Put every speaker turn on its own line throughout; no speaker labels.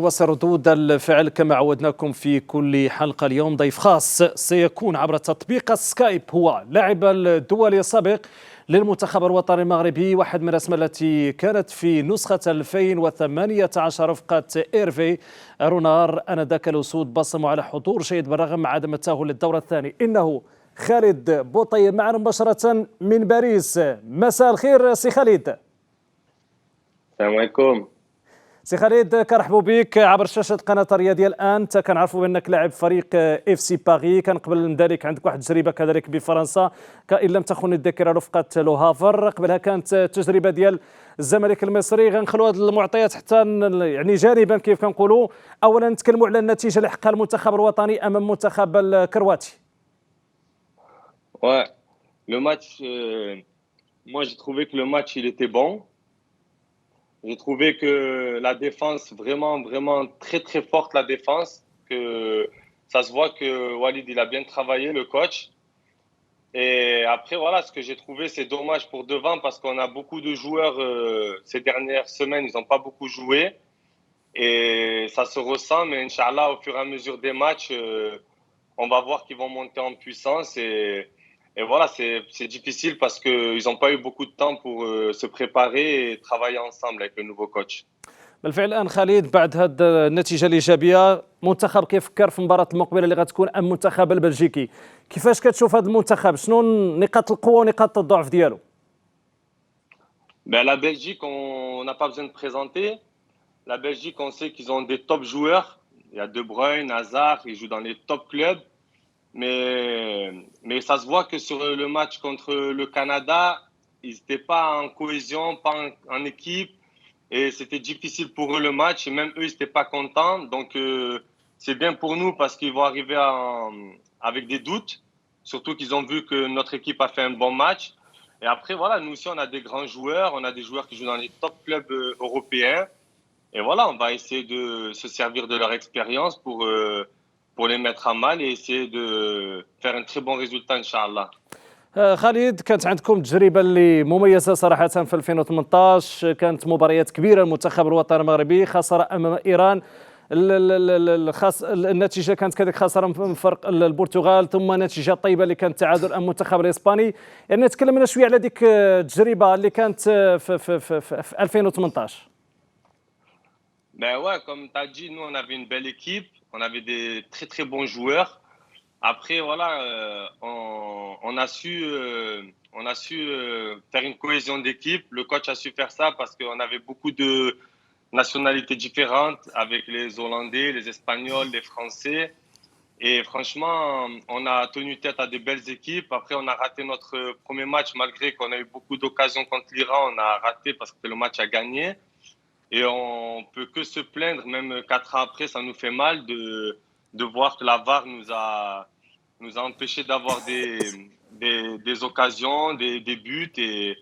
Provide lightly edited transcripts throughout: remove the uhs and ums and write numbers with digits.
وردود الفعل كما عودناكم في كل حلقة. اليوم ضيف خاص سيكون عبر تطبيق سكايب، هو لاعب الدولي السابق للمنتخب الوطني المغربي، واحد من الأسماء التي كانت في نسخة 2018 رفقة إيرفي رونار. آنذاك الأسود بصموا على حضور جيد بالرغم من عدم التأهل للدور الثاني. إنه خالد بوطيب معنا مباشرة من باريس. مساء الخير سي خالد.
السلام عليكم
سي خالد، كنرحبوا بك عبر شاشة قناة الرياضية. الآن انت كنعرفوا بانك لاعب فريق اف سي باغي، كان قبل من ذلك عندك واحد التجربة كذلك بفرنسا ان لم تخن الذاكرة رفقة لو هافر، قبلها كانت تجربة ديال الزمالك المصري. غنخلوا هذه المعطيات حتى يعني جانبا كيف كنقولوا. اولا نتكلموا على النتيجة اللي حققها المنتخب الوطني امام المنتخب الكرواتي.
Ouais, le match, moi j'ai trouvé que le match il était bon. J'ai trouvé que la défense, vraiment très très forte la défense. Que ça se voit que Walid il a bien travaillé, le coach. Et après voilà, ce que j'ai trouvé c'est dommage pour devant parce qu'on a beaucoup de joueurs ces dernières semaines, ils n'ont pas beaucoup joué. Et ça se ressent, mais Inch'Allah au fur et à mesure des matchs, on va voir qu'ils vont monter en puissance. Et voilà, c'est difficile parce qu'ils n'ont pas eu beaucoup de temps pour se préparer et travailler ensemble avec le nouveau coach.
بالفعل الان خالد، بعد هذه النتيجه الايجابيه المنتخب كيفكر في المباراه المقبله اللي غتكون امام المنتخب البلجيكي؟ كيفاش كتشوف هذا المنتخب؟ شنو نقاط القوه ونقاط الضعف ديالو؟
La Belgique, on n'a pas besoin de présenter. La Belgique, on sait qu'ils ont des top joueurs. Il y a De Bruyne, Hazard, ils jouent dans les top clubs. Mais ça se voit que sur le match contre le Canada, ils n'étaient pas en cohésion, pas en équipe. Et c'était difficile pour eux le match. Et même eux, ils n'étaient pas contents. Donc, c'est bien pour nous parce qu'ils vont arriver avec des doutes. Surtout qu'ils ont vu que notre équipe a fait un bon match. Et après, voilà, nous aussi, on a des grands joueurs. On a des joueurs qui jouent dans les top clubs européens. Et voilà, on va essayer de se servir de leur expérience pour les mettre à mal et essayer de faire un très bon résultat, Inch'Allah.
خالد، كانت عندكم تجربة اللي مميزة صراحة في 2018، كانت مباريات كبيرة المنتخب الوطني المغربي، خسارة أمام إيران. النتيجة كانت كذلك خسارة من فرق البرتغال، ثم نتيجة طيبة اللي كانت تعادل أمام المنتخب الإسباني. يعني نتكلم شوية على ديك التجربة اللي كانت في 2018.
Ben ouais, comme tu as dit, nous on avait une belle équipe, on avait des très très bons joueurs. Après voilà, on a su faire une cohésion d'équipe. Le coach a su faire ça parce qu'on avait beaucoup de nationalités différentes avec les Hollandais, les Espagnols, les Français. Et franchement, on a tenu tête à des belles équipes. Après, on a raté notre premier match malgré qu'on a eu beaucoup d'occasions contre l'Iran. On a raté parce que le match a gagné. Et on peut que se plaindre, même 4 ans après, ça nous fait mal de voir que la VAR nous a empêché d'avoir des occasions, des buts. Et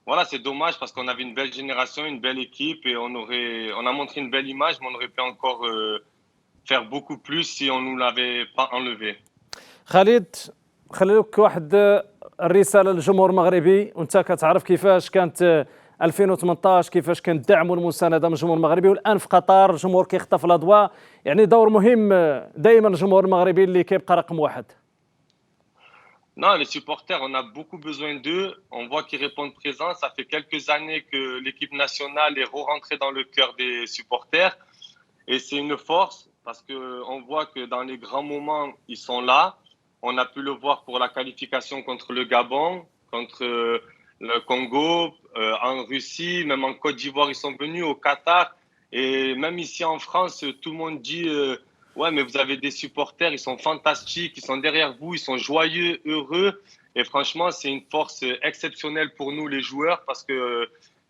voilà, c'est dommage parce qu'on avait une belle génération, une belle équipe et on a montré une belle image, mais on aurait pu encore faire beaucoup plus si on ne nous l'avait pas enlevé.
خالد، خلي لك واحد الرسالة للجمهور المغربي، وانت كتعرف كيفاش كانت 2018، كيفاش كان الدعم والمساندة من الجمهور المغربي، والآن في قطر الجمهور كيخطف الأضواء، يعني دور مهم دائما الجمهور المغربي اللي كيبقى رقم واحد.
Non, les supporters, on a beaucoup besoin d'eux. On voit qu'ils répondent présent. Ça fait quelques années que l'équipe nationale est re-rentrée dans le cœur des supporters. Et c'est une force parce qu'on voit que dans les grands moments, ils sont là. On a pu le voir pour la qualification contre le Gabon, contre le Congo, en Russie, même en Côte d'Ivoire, ils sont venus, au Qatar. Et même ici en France, tout le monde dit ouais, mais vous avez des supporters, ils sont fantastiques, ils sont derrière vous, ils sont joyeux, heureux. Et franchement, c'est une force exceptionnelle pour nous, les joueurs, parce que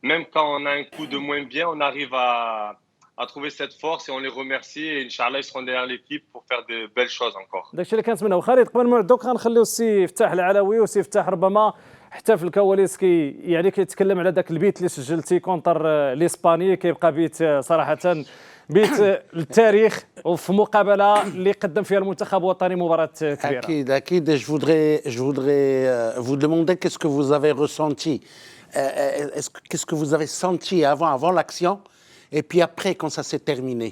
même quand on a un coup de moins bien, on arrive à trouver cette force et on les remercie. Et Inch'Allah, ils seront derrière l'équipe pour faire de belles choses encore.
داكشي اللي كنتمناو. خالد، قبل ما نعدوك غنخليو السي فتاح العلوي، وسي فتاح ربما حتى في الكواليس يعني كيتكلم على ذاك البيت اللي سجلتي كونتر الاسباني، كيبقى بيت صراحه بيت للتاريخ، وفي مقابله اللي قدم فيها المنتخب الوطني مباراه كبيره.
أكيد. Je voudrais vous demander qu'est-ce que vous avez ressenti, qu'est-ce que vous avez senti avant l'action et puis après quand ça s'est terminé.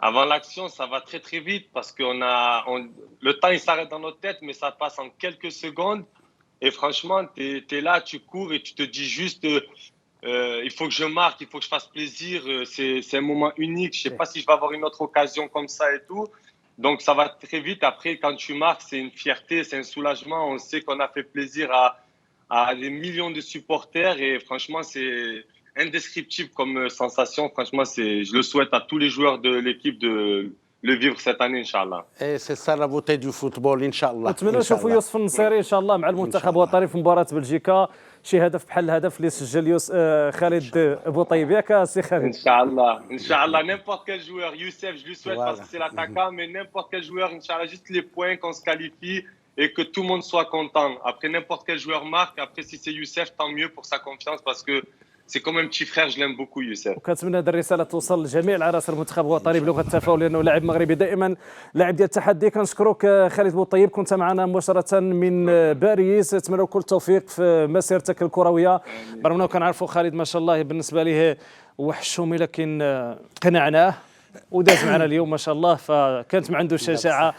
Avant l'action, ça va très très vite parce le temps il s'arrête dans notre tête, mais ça passe en quelques secondes. Et franchement, tu es là, tu cours et tu te dis juste, il faut que je marque, il faut que je fasse plaisir. C'est un moment unique. Je sais pas si je vais avoir une autre occasion comme ça et tout. Donc ça va très vite. Après, quand tu marques, c'est une fierté, c'est un soulagement. On sait qu'on a fait plaisir à des millions de supporters et franchement, c'est indescriptible comme sensation. Franchement, je le souhaite à tous les joueurs de l'équipe de le vivre cette année, Inch'Allah.
Et c'est ça la beauté du football, Inch'Allah.
نتمنى نشوفوا يوسف النصيري ان شاء الله مع المنتخب الوطني في مباراه بلجيكا شي هدف بحال الهدف اللي سجل خالد بوطيب ياك سي خالد.
Inch'Allah, n'importe quel joueur, Youssef, je lui souhaite
Voilà.
parce que c'est l'attaquant, mais n'importe quel joueur, Inch'Allah, juste les points qu'on se qualifie et que tout le monde soit content. Après, n'importe quel joueur marque. Après, si c'est Youssef, tant mieux pour sa confiance parce que c'est comme un petit frère, je l'aime beaucoup, Youssef.
وكنتمنى هذه الرساله توصل لجميع العناصر المنتخب الوطني بلغه التفاؤل لانه لاعب مغربي دائما لاعب ديال التحدي. كنشكرك خالد بوطيب، كنت معنا مباشره من باريس. نتمنى كل التوفيق في مسيرتك الكرويه. برغم انه كنعرفوا خالد ما شاء الله بالنسبه ليه وحشومي، لكن قنعناه وداز معنا اليوم ما شاء الله، فكانت ما عنده شجاعه